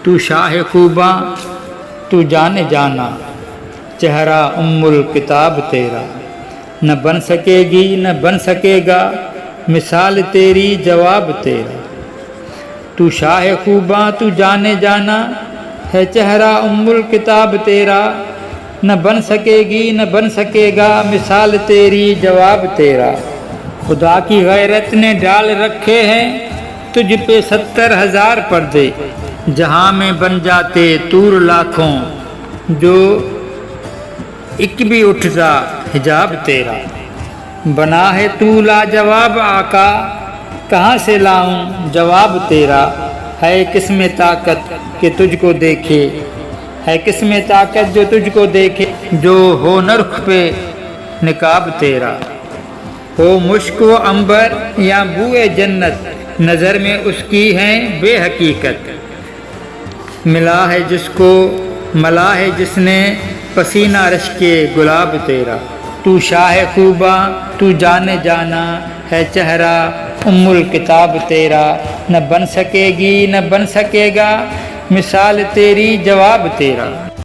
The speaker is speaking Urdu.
تو شاہ خوباں تو جانے جانا، چہرہ ام الکتاب تیرا، نہ بن سکے گی نہ بن سکے گا مثال تیری جواب تیرا۔ تو شاہ خوباں تو جانے جانا ہے، چہرہ ام الکتاب تیرا، نہ بن سکے گی نہ بن سکے گا مثال تیری جواب تیرا۔ خدا کی غیرت نے ڈال رکھے ہیں تجھ پہ 70,000 پردے، جہاں میں بن جاتے طور لاکھوں، جو ایک بھی اٹھتا حجاب تیرا۔ بنا ہے تو لاجواب آقا، کہاں سے لاؤں جواب تیرا۔ ہے کس میں طاقت کہ تجھ کو دیکھے، ہے کس میں طاقت جو تجھ کو دیکھے، جو ہو نرخ پہ نقاب تیرا۔ ہو مشک و عنبر یا بوئے جنت، نظر میں اس کی ہے بے حقیقت۔ ملا ہے جس کو ملا ہے جس نے پسینہ رش کے گلاب تیرا۔ تو شاہ خوباں تو جانے جانا ہے، چہرہ ام الکتاب تیرا، نہ بن سکے گی نہ بن سکے گا مثال تیری جواب تیرا۔